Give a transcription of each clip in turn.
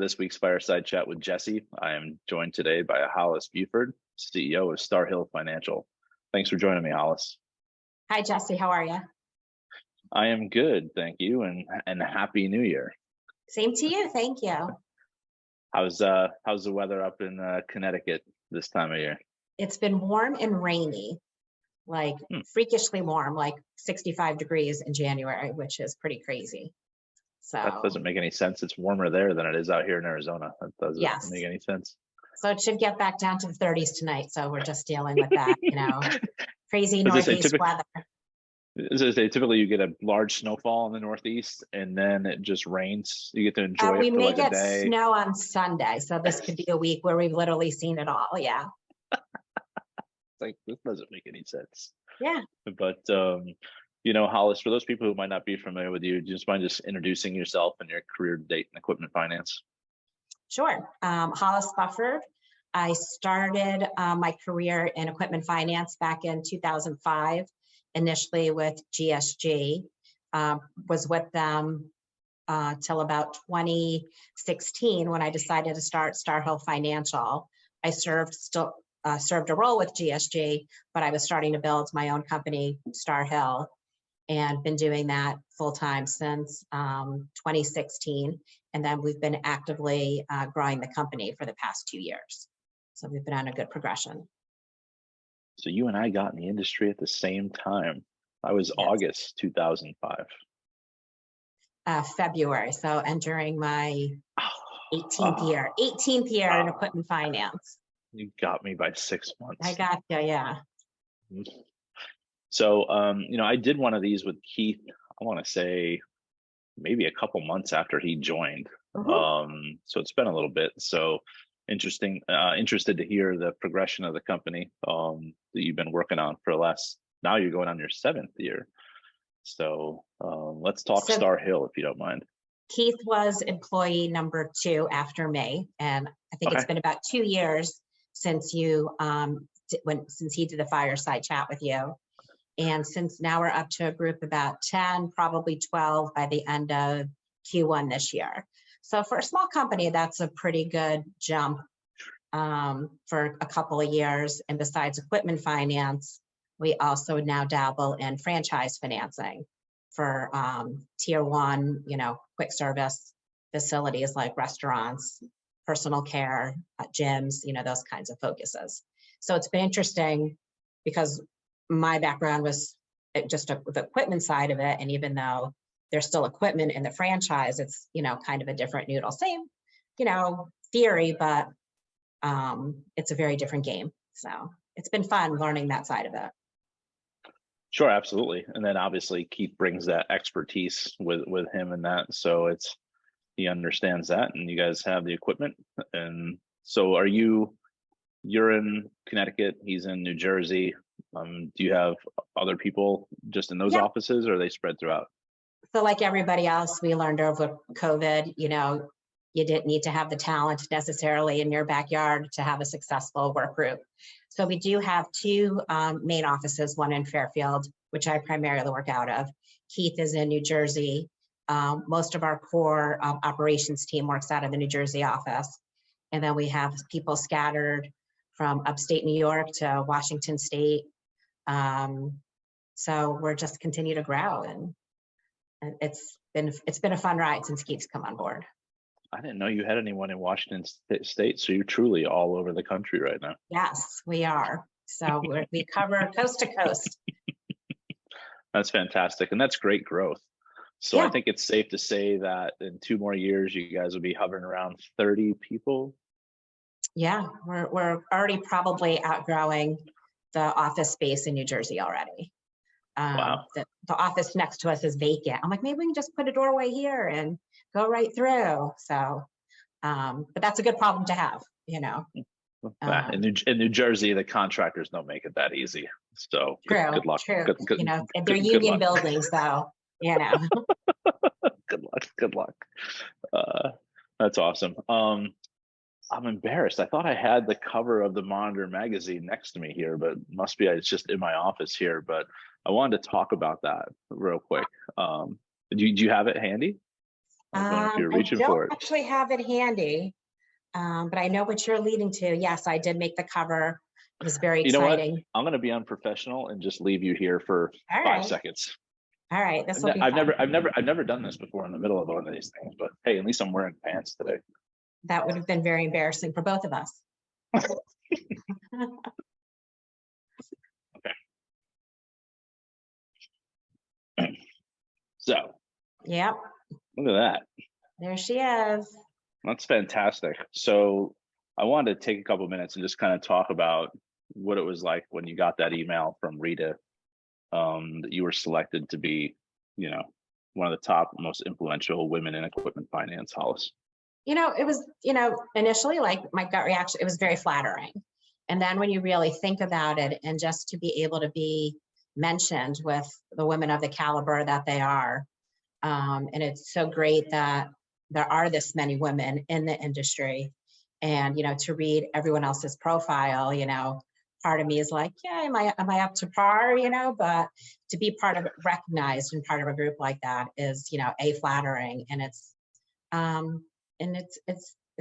this week's Fireside Chat with Jesse. I am joined today by Hollis Buford, CEO of Star Hill Financial. Thanks for joining me, Hollis. Hi, Jesse. How are you? I am good, thank you, and Happy New Year. Same to you. Thank you. How's the weather up in Connecticut this time of year? It's been warm and rainy, like freakishly warm, like 65 degrees in January, which is pretty crazy. So that doesn't make any sense. It's warmer there than it is out here in Arizona. That doesn't make any sense. So it should get back down to the 30s tonight. So we're just dealing with that, crazy northeast weather. As I say, typically you get a large snowfall in the Northeast and then it just rains. You get to enjoy it we for may like get a day. Snow on Sunday. So this could be a week where we've literally seen it all. Yeah. Like, this doesn't make any sense. Yeah. But, Hollis, for those people who might not be familiar with you, do you just mind just introducing yourself and your career to date in equipment finance? Sure. Hollis Buford. I started my career in equipment finance back in 2005. Initially with GSG, was with them till about 2016 when I decided to start Star Hill Financial. I served a role with GSG, but I was starting to build my own company, Star Hill, and been doing that full time since 2016. And then we've been actively growing the company for the past 2 years. So we've been on a good progression. So you and I got in the industry at the same time. I was August 2005. February, so entering my 18th year in equipment finance. You got me by 6 months. I got you, yeah. So, I did one of these with Keith, I want to say maybe a couple months after he joined. So it's been a little bit. So interested to hear the progression of the company that you've been working on for now you're going on your 7th year. So let's talk Star Hill, if you don't mind. Keith was employee number 2 after me, and I think it's been about 2 years since you since he did the Fireside Chat with you, and since now we're up to a group about 10, probably 12 by the end of Q1 this year. So for a small company, that's a pretty good jump for a couple of years. And besides equipment finance, we also now dabble in franchise financing for tier 1, quick service facilities like restaurants, personal care, gyms, those kinds of focuses. So it's been interesting because my background was just the equipment side of it. And even though there's still equipment in the franchise, it's, kind of a different noodle. Same, theory, but it's a very different game. So it's been fun learning that side of it. Sure, absolutely. And then obviously Keith brings that expertise with him in that. So he understands that, and you guys have the equipment. And so you're in Connecticut, he's in New Jersey. Do you have other people just in those offices, or are they spread throughout? So like everybody else, we learned over COVID, you didn't need to have the talent necessarily in your backyard to have a successful work group. So we do have 2 main offices, one in Fairfield, which I primarily work out of. Keith is in New Jersey. Most of our core operations team works out of the New Jersey office. And then we have people scattered from upstate New York to Washington State. So we're just continue to grow, and it's been a fun ride since Keith's come on board. I didn't know you had anyone in Washington State, so you're truly all over the country right now. Yes, we are. So we cover coast to coast. That's fantastic, and that's great growth. So I think it's safe to say that in 2 more years, you guys will be hovering around 30 people. Yeah, we're already probably outgrowing the office space in New Jersey already. Wow. The office next to us is vacant. I'm like, maybe we can just put a doorway here and go right through. So, but that's a good problem to have, In New Jersey, the contractors don't make it that easy. So good luck. True. They're union buildings, though. Good luck. That's awesome. I'm embarrassed. I thought I had the cover of the Monitor magazine next to me here, but must be it's just in my office here. But I wanted to talk about that real quick. Do you have it handy? I was wondering if you were I reaching don't for it. actually have it handy, but I know what you're leading to. Yes, I did make the cover. It was very You know what? exciting. I'm going to be unprofessional and just leave you here for All 5 seconds. all right, this will be fun. I've never done this before in the middle of one of these things, but hey, at least I'm wearing pants today. That would have been very embarrassing for both of us. So Yep, look at that. there she is. That's fantastic. So I wanted to take a couple of minutes and just kind of talk about what it was like when you got that email from Rita, that you were selected to be, one of the top most influential women in equipment finance, Hollis. It was, initially like my gut reaction, it was very flattering. And then when you really think about it, and just to be able to be mentioned with the women of the caliber that they are, and it's so great that there are this many women in the industry. And, to read everyone else's profile, part of me is like, yeah, am I up to par, but to be part of it, recognized and part of a group like that is, flattering. And it's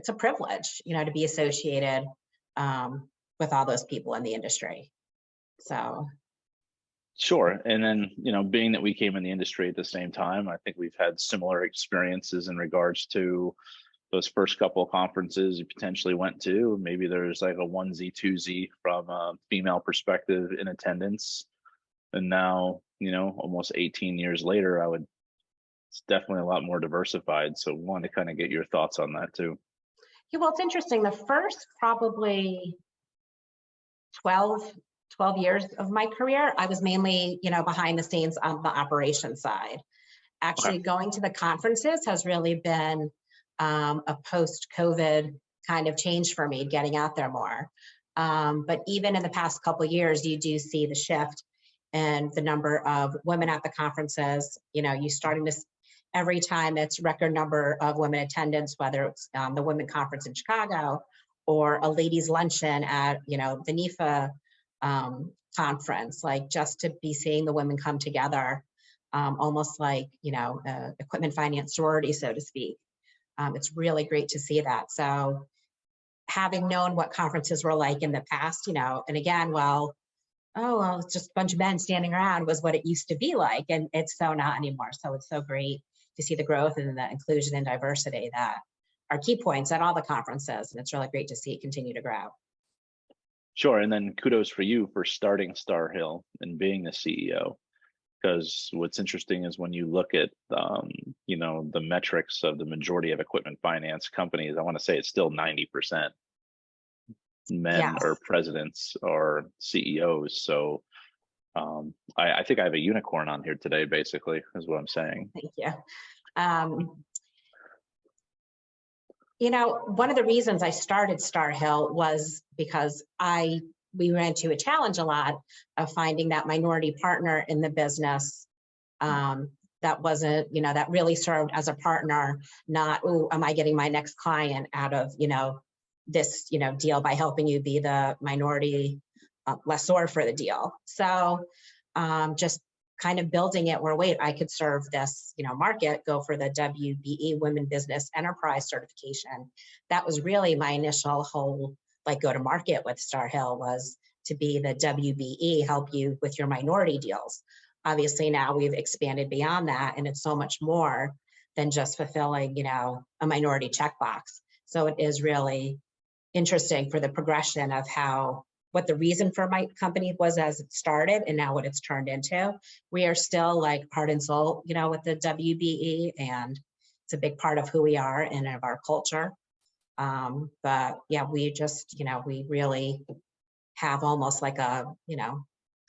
a privilege, to be associated with all those people in the industry. So. Sure. And then, being that we came in the industry at the same time, I think we've had similar experiences in regards to those first couple of conferences you potentially went to. Maybe there's like a 1Z, 2Z from a female perspective in attendance. And now, almost 18 years later, it's definitely a lot more diversified. So want to kind of get your thoughts on that too. Yeah, well, it's interesting. The first probably 12 years of my career, I was mainly, behind the scenes on the operations side. Actually, going to the conferences has really been a post-COVID kind of change for me, getting out there more. But even in the past couple of years, you do see the shift in the number of women at the conferences. You starting to, every time it's record number of women attendance, whether it's the Women Conference in Chicago or a ladies luncheon at, the NEFA conference, like just to be seeing the women come together, almost like, equipment finance sorority, so to speak. It's really great to see that. So having known what conferences were like in the past, and again, it's just a bunch of men standing around was what it used to be like. And it's so not anymore. So it's so great to see the growth and the inclusion and diversity that are key points at all the conferences. And it's really great to see it continue to grow. Sure. And then kudos for you for starting Star Hill and being the CEO. Because what's interesting is when you look at, the metrics of the majority of equipment finance companies, I want to say it's still 90% men or presidents or CEOs. So I think I have a unicorn on here today, basically, is what I'm saying. Thank you. One of the reasons I started Star Hill was because we ran into a challenge a lot of finding that minority partner in the business that wasn't, that really served as a partner, not, oh, am I getting my next client out of, this, deal by helping you be the minority lessor for the deal. So just kind of building it where, wait, I could serve this, market, go for the WBE Women Business Enterprise certification. That was really my initial whole go to market with Star Hill, was to be the WBE, help you with your minority deals. Obviously now we've expanded beyond that, and it's so much more than just fulfilling, a minority checkbox. So it is really interesting for the progression of what the reason for my company was as it started and now what it's turned into. We are still heart and soul, with the WBE, and it's a big part of who we are and of our culture. But yeah, we just, we really have almost like a,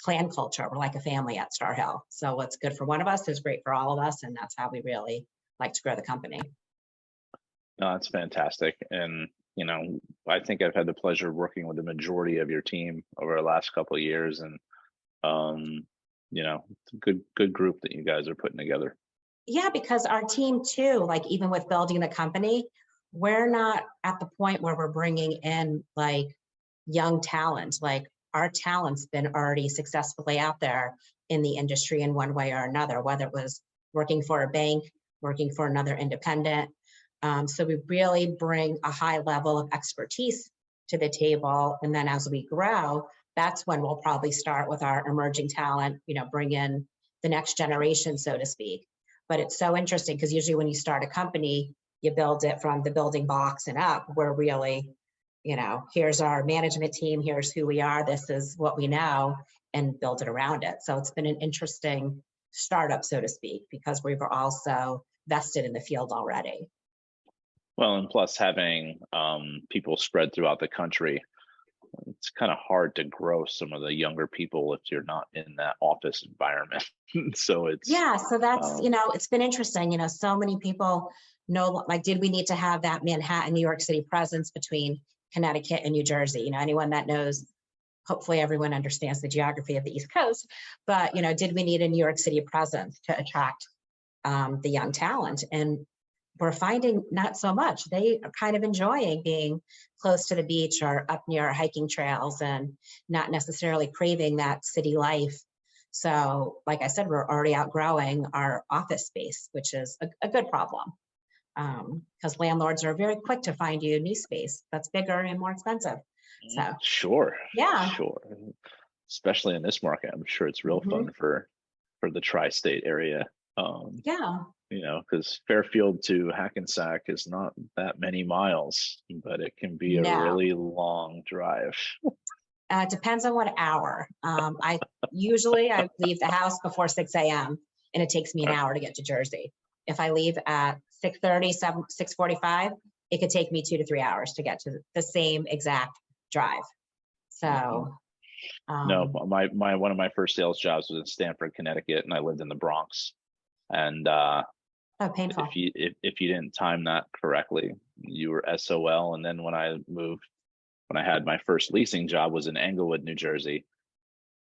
clan culture. We're like a family at Star Hill. So what's good for one of us is great for all of us. And that's how we really like to grow the company. No, that's fantastic. And, I think I've had the pleasure of working with the majority of your team over the last couple of years. And, it's a good group that you guys are putting together. Yeah, because our team too, even with building the company, we're not at the point where we're bringing in young talent. Our talent's been already successfully out there in the industry in one way or another, whether it was working for a bank, working for another independent. So we really bring a high level of expertise to the table. And then as we grow, that's when we'll probably start with our emerging talent, bring in the next generation, so to speak. But it's so interesting because usually when you start a company, you build it from the building blocks and up. We're really, here's our management team, here's who we are, this is what we know, and build it around it. So it's been an interesting startup, so to speak, because we were also vested in the field already. Well, and plus having people spread throughout the country, it's kind of hard to grow some of the younger people if you're not in that office environment. So it's so that's it's been interesting. So many people know, like, did we need to have that Manhattan, New York City presence between Connecticut and New Jersey? Anyone that knows, hopefully everyone understands the geography of the East Coast, but did we need a New York City presence to attract the young talent? And we're finding not so much. They are kind of enjoying being close to the beach or up near hiking trails and not necessarily craving that city life. So like I said, we're already outgrowing our office space, which is a good problem, because landlords are very quick to find you new space that's bigger and more expensive. So sure. Yeah. Sure. Especially in this market, I'm sure it's real fun for the tri-state area. Because Fairfield to Hackensack is not that many miles, but it can be a really long drive. It depends on what hour. I leave the house before 6 a.m. and it takes me an hour to get to Jersey. If I leave at 6:30, 6:45, it could take me 2 to 3 hours to get to the same exact drive. So no, one of my first sales jobs was in Stamford, Connecticut, and I lived in the Bronx. And painful. If you didn't time that correctly, you were SOL. And then when I had my first leasing job was in Englewood, New Jersey,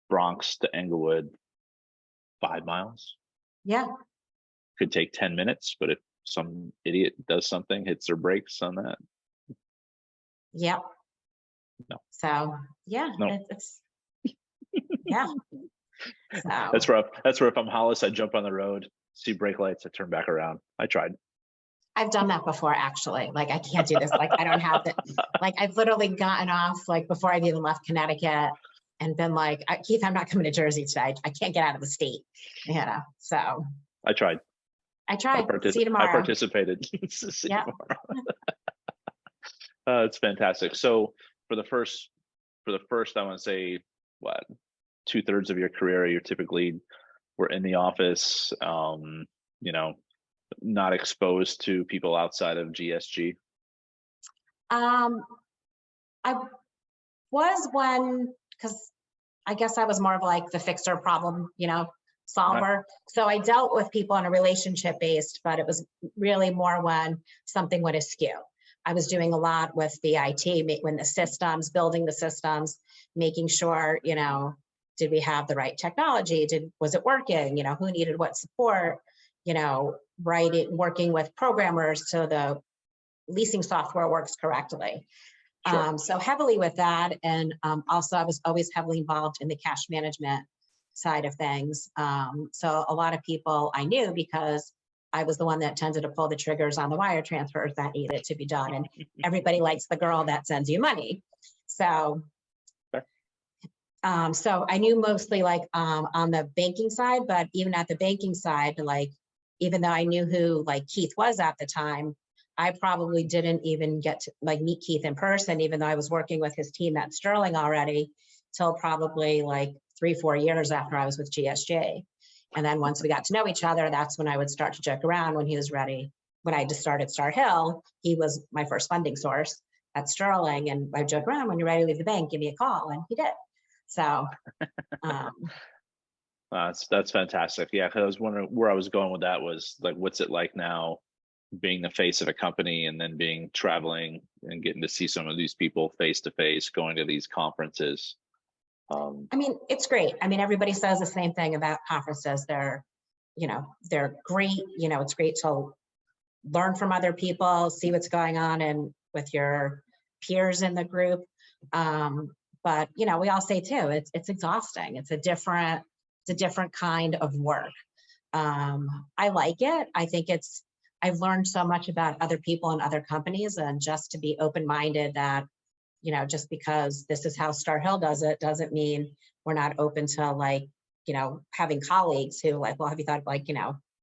Bronx to Englewood, 5 miles. Yeah. Could take 10 minutes, but if some idiot does something, hits their brakes on that. Yep. No. So yeah, no. It's yeah. So That's where if I'm Hollis, I jump on the road, see brake lights, I turn back around. I tried. I've done that before, actually. Like, I can't do this. Like, I don't have the, like, I've literally gotten off, like, before I've even left Connecticut and been like, Keith, I'm not coming to Jersey today. I can't get out of the state, so. I tried. See you tomorrow. I participated. See you tomorrow. It's fantastic. So for the first, I want to say, what, 2/3 of your career, you typically were in the office, not exposed to people outside of GSG? I was one, because I guess I was more of like the fixer problem, solver. So I dealt with people on a relationship based, but it was really more when something would askew. I was doing a lot with the IT, when the systems, building the systems, making sure, did we have the right technology? Was it working? Who needed what support? Working with programmers so the leasing software works correctly. Sure. So heavily with that. And also I was always heavily involved in the cash management side of things. So a lot of people I knew because I was the one that tended to pull the triggers on the wire transfers that needed to be done. And everybody likes the girl that sends you money. So so I knew mostly like on the banking side, but even at the banking side, like, even though I knew who like Keith was at the time, I probably didn't even get to like meet Keith in person, even though I was working with his team at Sterling already, till probably like 3-4 years after I was with GSJ. And then once we got to know each other, that's when I would start to joke around when he was ready. When I just started Star Hill, he was my first funding source at Sterling. And I joke around, when you're ready to leave the bank, give me a call. And he did. So that's fantastic. Yeah, because I was wondering where I was going with that was like, what's it like now being the face of a company and then traveling and getting to see some of these people face to face, going to these conferences? I mean, it's great. I mean, everybody says the same thing about conferences. They're great. It's great to learn from other people, see what's going on and with your peers in the group. But we all say too, it's exhausting. It's a different kind of work. I like it. I think I've learned so much about other people and other companies, and just to be open-minded that, just because this is how Star Hill does it, doesn't mean we're not open to, like, having colleagues who, like, well, have you thought of, like,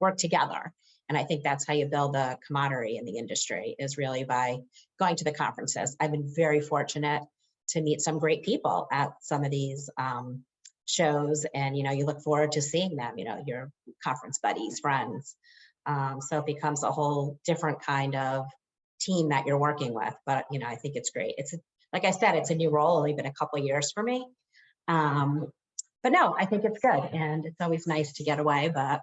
work together? And I think that's how you build the camaraderie in the industry, is really by going to the conferences. I've been very fortunate to meet some great people at some of these shows, and you look forward to seeing them, your conference buddies, friends. So it becomes a whole different kind of team that you're working with. But I think it's great. Like I said, it's a new role, only been a couple of years for me. But no, I think it's good, and it's always nice to get away, but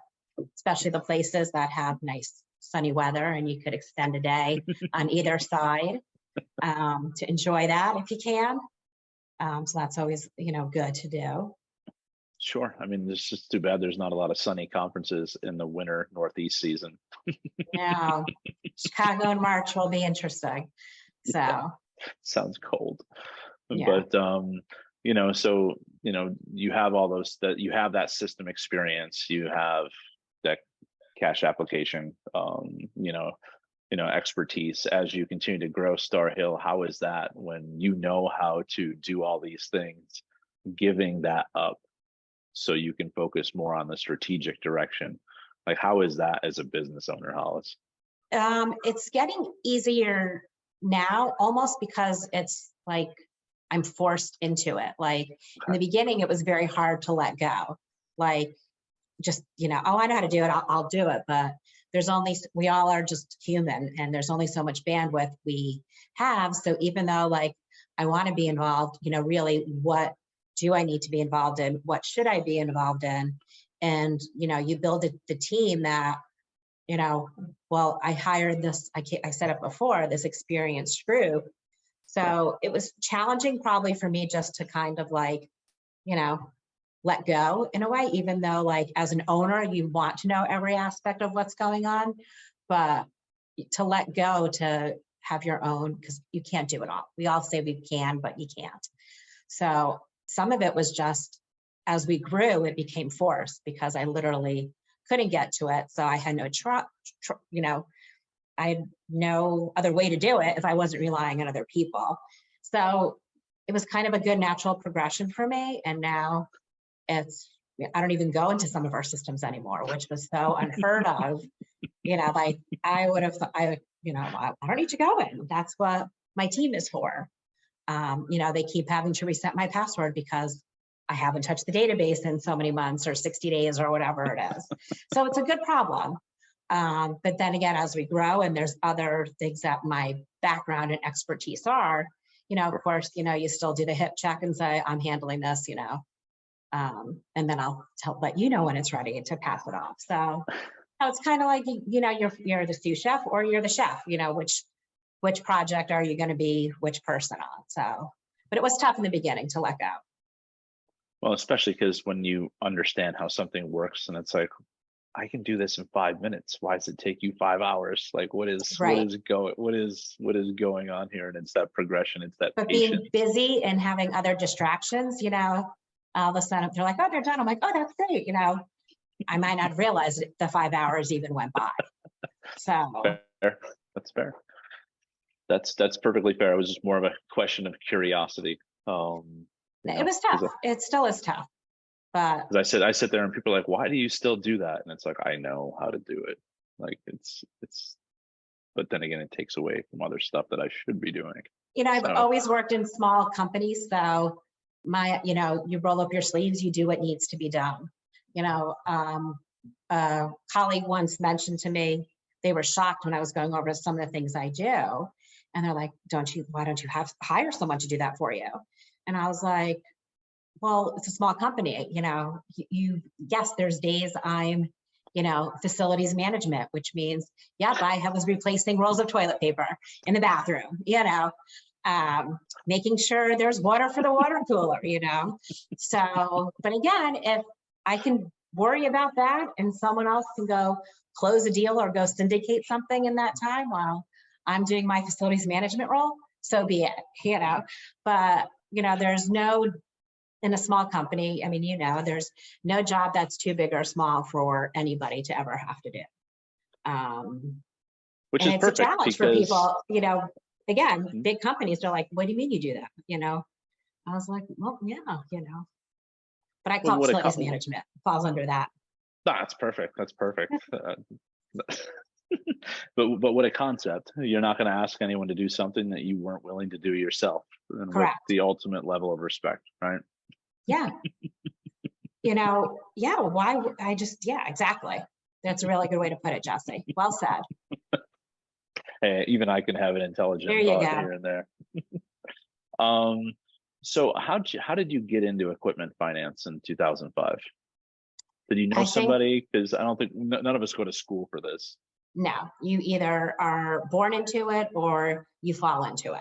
especially the places that have nice sunny weather and you could extend a day on either side to enjoy that if you can. So that's always, good to do. Sure. I mean, it's just too bad there's not a lot of sunny conferences in the winter Northeast season. Yeah, Chicago in March will be interesting. So Yeah, sounds cold. yeah. But so you have all those, that you have that system experience, you have that cash application, expertise. As you continue to grow Star Hill, how is that, when you know how to do all these things, giving that up so you can focus more on the strategic direction? Like, how is that as a business owner, Hollis? It's getting easier now, almost because it's like I'm forced into it. Like in the Okay. beginning, it was very hard to let go. Like, just, oh, I know how to do it. I'll do it. But we all are just human, and there's only so much bandwidth we have. So even though, like, I want to be involved, really, what do I need to be involved in? What should I be involved in? And, you build the team that, well, I hired this, I said it before, this experienced group. So it was challenging probably for me just to kind of, like, let go in a way, even though, like, as an owner, you want to know every aspect of what's going on, but to let go, to have your own, because you can't do it all. We all say we can, but you can't. So some of it was just, as we grew, it became forced, because I literally couldn't get to it. So I had I had no other way to do it if I wasn't relying on other people. So it was kind of a good natural progression for me. And now I don't even go into some of our systems anymore, which was so unheard of. Like, I would have, I don't need to go in. That's what my team is for. They keep having to reset my password because I haven't touched the database in so many months or 60 days or whatever it is. So it's a good problem. But then again, as we grow and there's other things that my background and expertise are, of course, you still do the hip check and say, I'm handling this, and then I'll let you know when it's ready to pass it off. So it's kind of like, you're the sous chef or you're the chef, which project are you going to be which person on? So, but it was tough in the beginning to let go. Well, especially because when you understand how something works, and it's like, I can do this in 5 minutes. Why does it take you 5 hours? Like, what is Right. what is going on here? And it's that progression, it's that But patience. being busy and having other distractions, all of a sudden they're like, oh, they're done. I'm like, oh, that's great. I might not realize the 5 hours even went by. So Fair. That's fair. That's perfectly fair. It was just more of a question of curiosity. it was tough. It still is tough. But I sit there and people are like, why do you still do that? And it's like, I know how to do it. Like, it's but then again, it takes away from other stuff that I should be doing. I've always worked in small companies, so you roll up your sleeves, you do what needs to be done. A colleague once mentioned to me, they were shocked when I was going over some of the things I do, and they're like, why don't you hire someone to do that for you? And I was like, well, it's a small company, yes, there's days I'm, facilities management, which means, yep, I was replacing rolls of toilet paper in the bathroom, making sure there's water for the water cooler, So, but again, if I can worry about that and someone else can go close a deal or go syndicate something in that time while I'm doing my facilities management role, so be it, but, there's no in a small company, I mean, there's no job that's too big or small for anybody to ever have to do. Which And is it's a perfect challenge for because people, again, big companies are like, what do you mean you do that? I was like, well, yeah, but I well, call it facilities management, falls under that. that's perfect. That's perfect. But what a concept. You're not going to ask anyone to do something that you weren't willing to do yourself, and with Correct. the ultimate level of respect, right? Yeah. Yeah, why yeah, exactly. That's a really good way to put it, Jesse. Well said. Hey, even I can have an intelligent There you thought go. here and there. So how did you get into equipment finance in 2005? Did you know I think, somebody? Because I don't think none of us go to school for this. no, you either are born into it or you fall into it.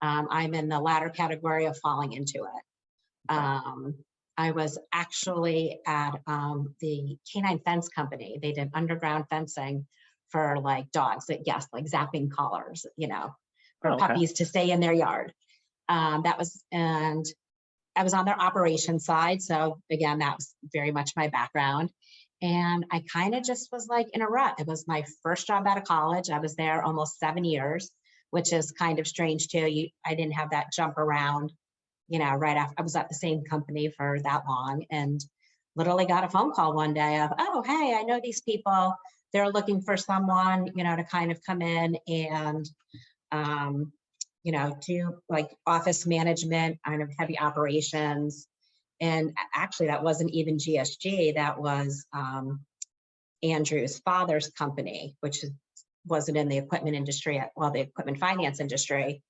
I'm in the latter category of falling into it. Okay. I was actually at the canine fence company. They did underground fencing for like dogs that, yes, like zapping collars, for Oh, okay. puppies to stay in their yard. And I was on their operations side. So again, that was very much my background. And I kind of just was like in a rut. It was my first job out of college. I was there almost 7 years, which is kind of strange too. I didn't have that jump around, right after I was at the same company for that long, and literally got a phone call one day of, oh, hey, I know these people. They're looking for someone, to kind of come in and, do like office management, kind of heavy operations. And actually, that wasn't even GSG. That was Andrew's father's company, which wasn't in the equipment industry, the equipment finance industry.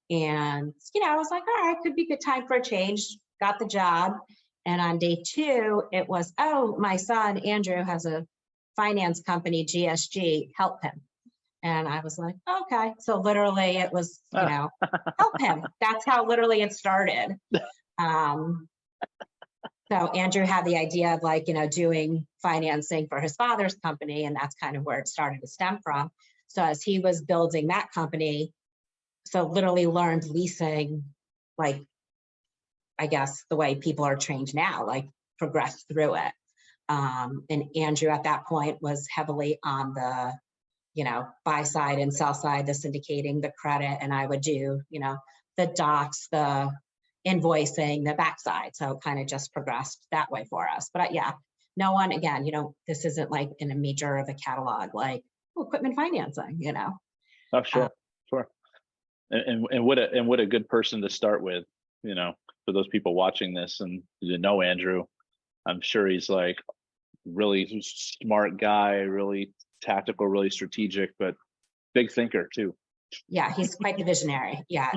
And, I was like, all right, could be a good time for a change. Got the job. And on day 2, it was, oh, my son, Andrew, has a finance company, GSG, help him. And I was like, okay. So literally it was, help him. That's how literally it started. So Andrew had the idea of like, doing financing for his father's company. And that's kind of where it started to stem from. So as he was building that company, so literally learned leasing, like, I guess the way people are trained now, like progressed through it. And Andrew at that point was heavily on the, buy side and sell side, the syndicating, the credit, and I would do, the docs, the invoicing, the backside. So kind of just progressed that way for us. But yeah, no one, again, this isn't like in a major of a catalog, like equipment financing, Oh, sure, sure. And what a good person to start with, for those people watching this and you know Andrew. I'm sure he's like really smart guy, really tactical, really strategic, but big thinker too. Yeah, he's quite the visionary. Yeah,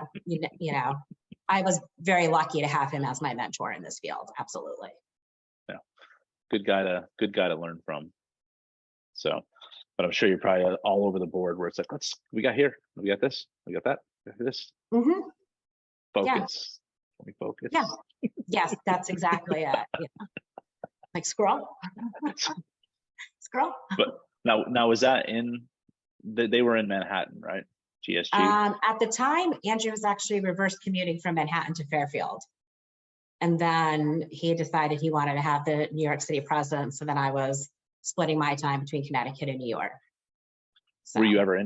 I was very lucky to have him as my mentor in this field. Absolutely. Yeah, good guy to learn from. So, but I'm sure you're probably all over the board where it's like, we got here, we got this, we got that, we got this. Mm-hmm. Focus. Can we focus? Yeah. Yes, that's exactly it. Yeah. Like scroll. Scroll. But now was that they were in Manhattan, right? GSG. At the time, Andrew was actually reverse commuting from Manhattan to Fairfield. And then he decided he wanted to have the New York City presence. So then I was splitting my time between Connecticut and New York. So, did you ever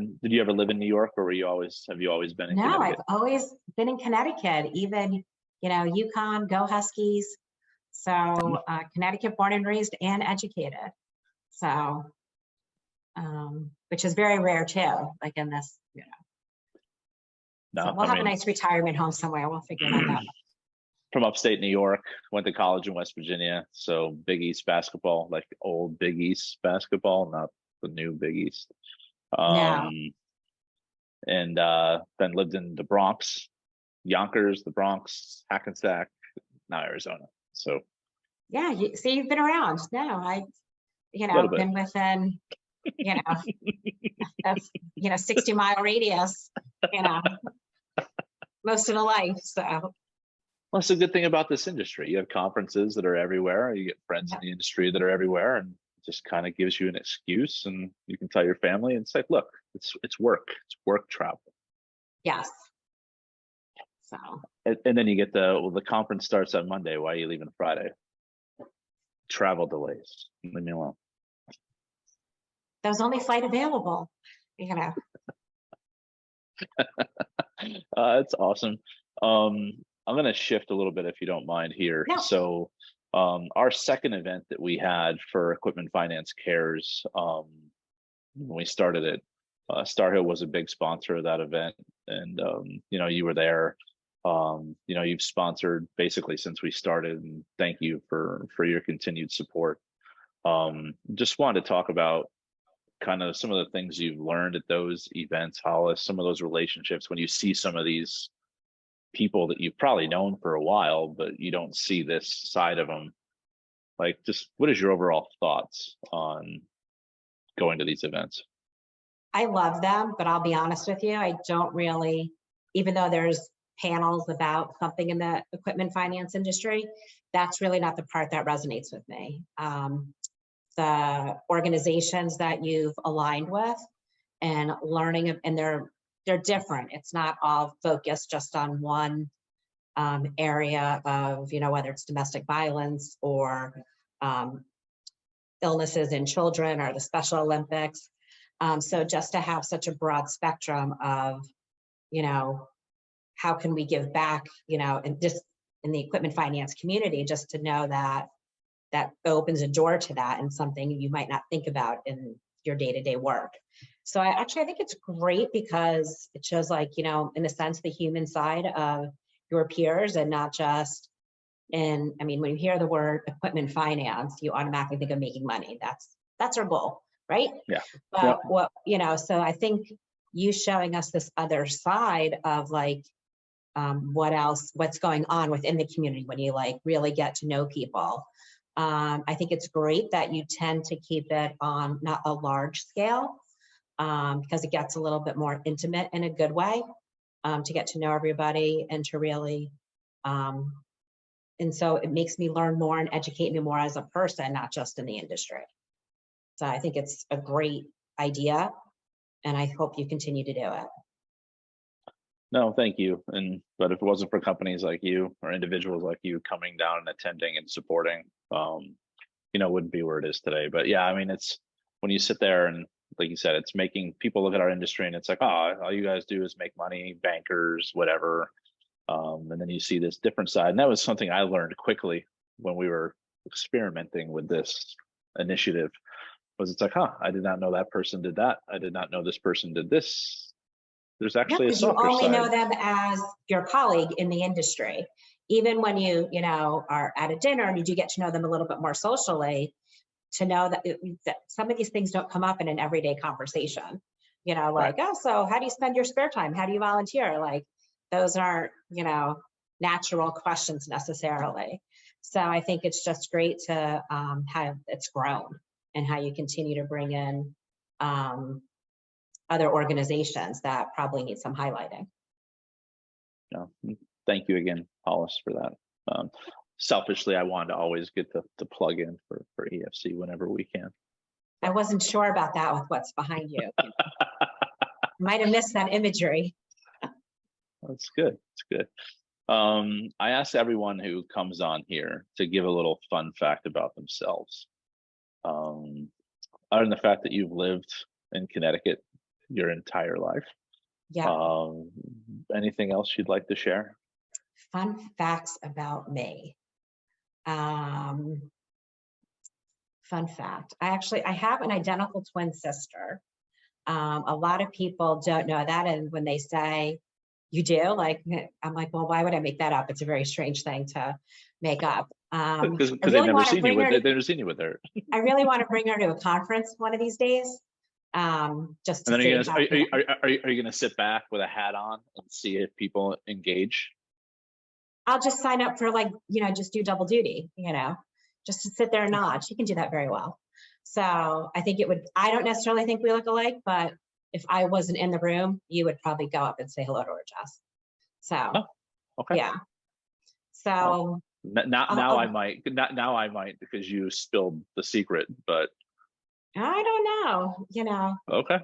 live in New York, or have you always been in Connecticut? No, I've always been in Connecticut, even, UConn, go Huskies. So Connecticut, born and raised and educated. So, which is very rare too, like in this, No, so we'll have a nice retirement home somewhere. We'll figure that out. From upstate New York, went to college in West Virginia. So Big East basketball, like old Big East basketball, not the new Big East. No. And then lived in the Bronx, Yonkers, the Bronx, Hackensack, now Arizona. So yeah, you've been around. No, been within, that's 60-mile radius, most of the life. So well, that's a good thing about this industry. You have conferences that are everywhere. You get friends in the industry that are everywhere, and it just kind of gives you an excuse, and you can tell your family, and it's like, look, it's work travel. Yes. So and then you get the conference starts on Monday. Why are you leaving Friday? Travel delays. Leave me alone. That was the only flight available, That's awesome. I'm going to shift a little bit if you don't mind here. No. So, our second event that we had for Equipment Finance Cares, when we started it, Star Hill was a big sponsor of that event, and you were there. You've sponsored basically since we started, and thank you for your continued support. Just wanted to talk about kind of some of the things you've learned at those events, Hollis, some of those relationships when you see some of these people that you've probably known for a while, but you don't see this side of them. Like, just what is your overall thoughts on going to these events? I love them, but I'll be honest with you, I don't really, even though there's panels about something in the equipment finance industry, that's really not the part that resonates with me. The organizations that you've aligned with and learning, and they're different. It's not all focused just on one area of, whether it's domestic violence or illnesses in children or the Special Olympics. So just to have such a broad spectrum of, how can we give back, and just in the equipment finance community, just to know that opens a door to that and something you might not think about in your day-to-day work. So I think it's great because it shows, like, in a sense, the human side of your peers, and not just when you hear the word equipment finance, you automatically think of making money. That's our goal, right? Yeah. But so I think you showing us this other side of, like, what's going on within the community when you, like, really get to know people. I think it's great that you tend to keep it on not a large scale, because it gets a little bit more intimate in a good way, to get to know everybody and to really, and so it makes me learn more and educate me more as a person, not just in the industry. So I think it's a great idea, and I hope you continue to do it. No, thank you. But if it wasn't for companies like you or individuals like you coming down and attending and supporting, wouldn't be where it is today. But yeah, it's when you sit there and, like you said, it's making people look at our industry and it's like, oh, all you guys do is make money, bankers, whatever. And then you see this different side. And that was something I learned quickly when we were experimenting with this initiative, was it's like, I did not know that person did that. I did not know this person did this. There's actually a softer side. You only know them as your colleague in the industry. Even when you are at a dinner and you do get to know them a little bit more socially, to know that some of these things don't come up in an everyday conversation. Like, oh, so how do you spend your spare time? How do you volunteer? Like, those aren't, natural questions necessarily. So I think it's just great to how it's grown and how you continue to bring in other organizations that probably need some highlighting. No, thank you again, Hollis, for that. Selfishly, I wanted to always get the plug in for EFC whenever we can. I wasn't sure about that with what's behind you. Might have missed that imagery. That's good. It's good. I asked everyone who comes on here to give a little fun fact about themselves. Other than the fact that you've lived in Connecticut your entire life. Yeah. Anything else you'd like to share? Fun facts about me. Fun fact. I have an identical twin sister. A lot of people don't know that. And when they say you do, like, I'm like, well, why would I make that up? It's a very strange thing to make up. Because they've never seen you with her. I really want to bring her to a conference one of these days. Just to and then are you going to sit back with a hat on and see if people engage? I'll just sign up for, like, just do double duty, just to sit there and nod. She can do that very well. So I think I don't necessarily think we look alike, but if I wasn't in the room, you would probably go up and say hello to her, Jess. So, okay. Yeah. So now I might, because you spilled the secret, but I don't know, Okay.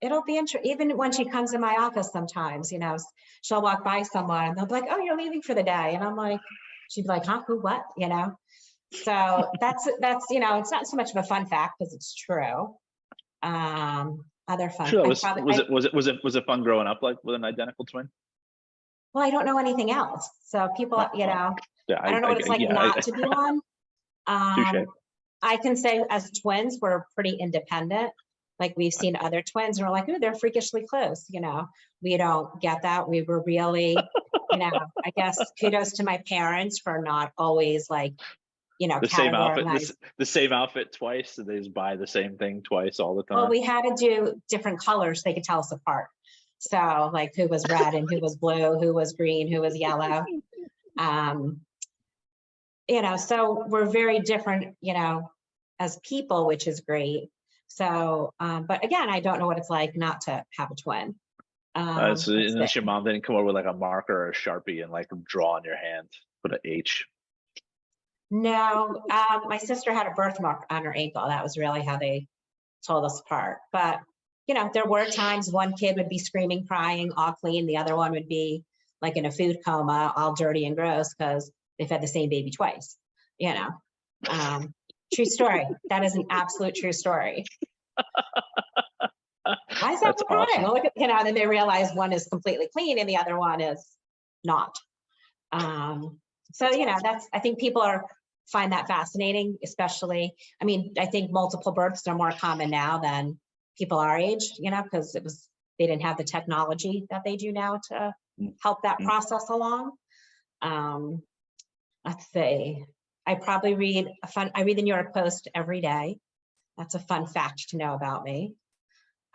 it'll be interesting. Even when she comes in my office sometimes, you know, she'll walk by someone and they'll be like, oh, you're leaving for the day. And I'm like, she'd be like, huh, who, what, you know? So that's, you know, it's not so much of a fun fact because it's true. Other fun, Sure. I Was probably, was it was it was it was it fun growing up like with an identical twin? well, I don't know anything else. So people, Oh, you well, know, yeah, I don't know what it's like yeah, not to be one. touche. I can say as twins, we're pretty independent. Like we've seen other twins and we're like, oh, they're freakishly close. You know, we don't get that. We were really, you know, I guess kudos to my parents for not always like, you know, The same outfit, categorize. the same outfit twice. So they just buy the same thing twice all the Well, time. we had to do different colors. So they could tell us apart. So like who was red and who was blue, who was green, who was yellow. You know, so we're very different, you know, as people, which is great. So, but again, I don't know what it's like not to have a twin. So unless your mom didn't come over with like a marker or a Sharpie and like draw on your hand, put an H. No, my sister had a birthmark on her ankle. That was really how they told us apart. But, you know, there were times one kid would be screaming, crying, all clean. The other one would be like in a food coma, all dirty and gross because they've had the same baby twice, you know. True story. That is an absolute true story. Why is that That's crying? awesome. Well, look at, you know, then they realize one is completely clean and the other one is not. So, you know, I think people find that fascinating, especially, I mean, I think multiple births are more common now than people our age, you know, because they didn't have the technology that they do now to help that process along. Let's see. I probably read the New York Post every day. That's a fun fact to know about me.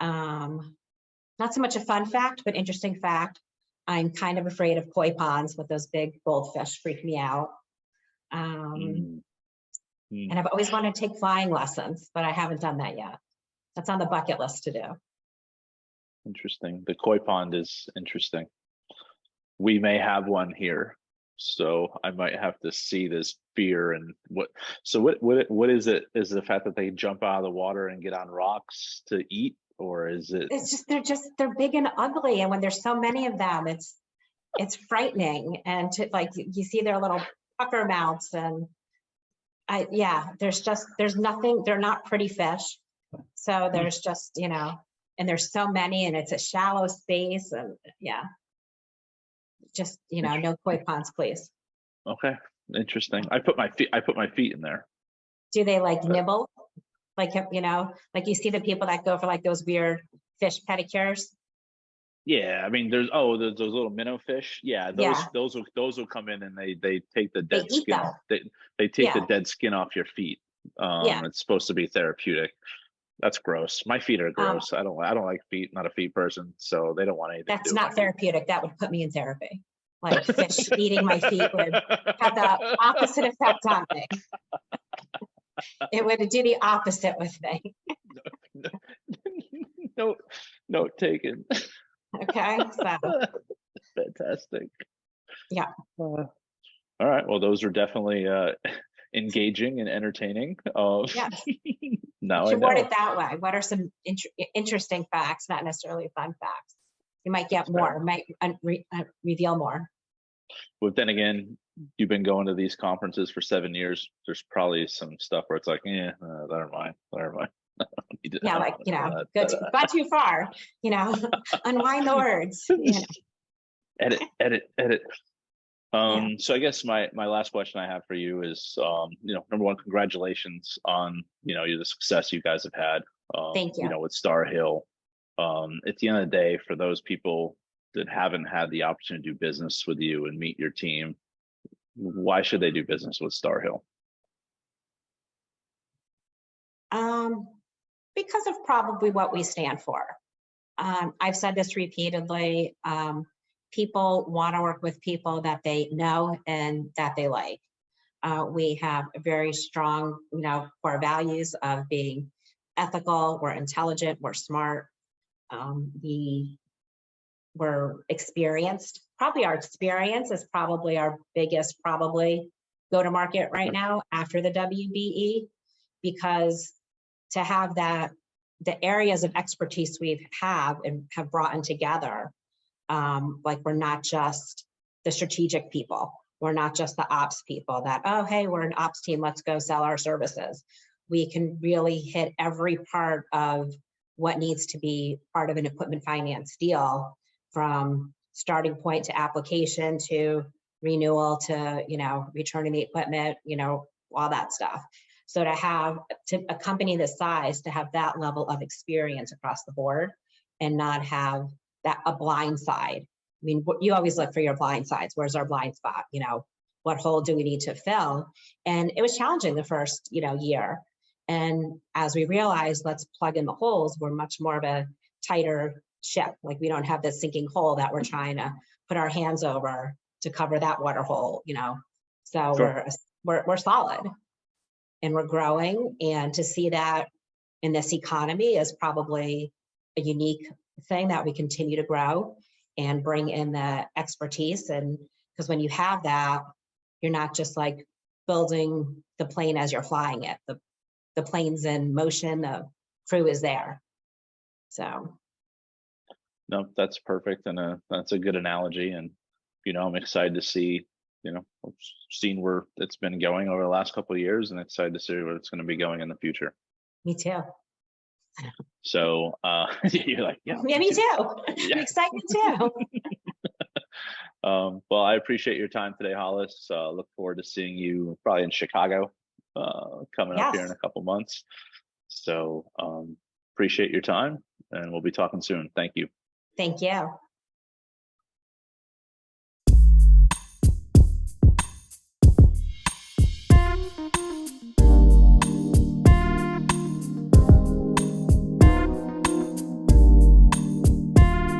Not so much a fun fact, but interesting fact. I'm kind of afraid of koi ponds with those big goldfish, freak me out. And I've always wanted to take flying lessons, but I haven't done that yet. That's on the bucket list to do. Interesting. The koi pond is interesting. We may have one here, so I might have to see this fear and what. So what is it? Is it the fact that they jump out of the water and get on rocks to eat, or is it? It's they're big and ugly, and when there's so many of them, it's frightening. And to like you see their little pucker mouths, and there's nothing. They're not pretty fish, so there's just, you know, and there's so many, and it's a shallow space, and yeah. Just, you know, no koi ponds, please. Okay, interesting. I put my feet in there. Do they like nibble? Like, you know, like you see the people that go for like those weird fish pedicures? Yeah, I mean, there's those little minnow fish. Yeah, those will come in and they take the dead skin. They take the dead skin off your feet. It's supposed to be therapeutic. That's gross. My feet are gross. I don't like feet. Not a feet person, so they don't want anything. That's not therapeutic. That would put me in therapy. Like fish eating my feet would have the opposite effect on me. It would do the opposite with me. Note taken. Okay, so fantastic. Yeah. All right. Well, those are definitely engaging and entertaining. Yeah. Now you I know. word it that way. What are some interesting facts, not necessarily fun facts? You might get more, might reveal more. But then again, you've been going to these conferences for 7 years. There's probably some stuff where it's like, never mind. Yeah, like, you know, got too far, you know, unwind the words. You know. Edit. So I guess my last question I have for you is, number one, congratulations on, the success you guys have had, Thank you. With Star Hill. At the end of the day, for those people that haven't had the opportunity to do business with you and meet your team, why should they do business with Star Hill? Because of probably what we stand for. I've said this repeatedly. People want to work with people that they know and that they like. We have a very strong, core values of being ethical, we're intelligent, we're smart, we're experienced. Probably our experience is probably our biggest, go-to-market right now after the WBE, because to have that the areas of expertise we have and have brought in together, like we're not just the strategic people. We're not just the ops people that, oh, hey, we're an ops team, let's go sell our services. We can really hit every part of what needs to be part of an equipment finance deal, from starting point to application to renewal to, returning the equipment, all that stuff. So to have a company this size, to have that level of experience across the board and not have that a blind side. I mean, you always look for your blind sides. Where's our blind spot? What hole do we need to fill? And it was challenging the first, year. And as we realized, let's plug in the holes, we're much more of a tighter ship. Like we don't have this sinking hole that we're trying to put our hands over to cover that water hole, So Sure. we're solid and we're growing. And to see that in this economy is probably a unique thing, that we continue to grow and bring in the expertise. And because when you have that, you're not just like building the plane as you're flying it. The plane's in motion, the crew is there. So. No, that's perfect. And that's a good analogy. And, I'm excited to see, seen where it's been going over the last couple of years, and excited to see where it's going to be going in the future. Me too. So you're like, yeah, me too. Yeah. I'm excited too. Well, I appreciate your time today, Hollis. Look forward to seeing you probably in Chicago coming up here in a couple months. So appreciate your time, and we'll be talking soon. Thank you. Thank you.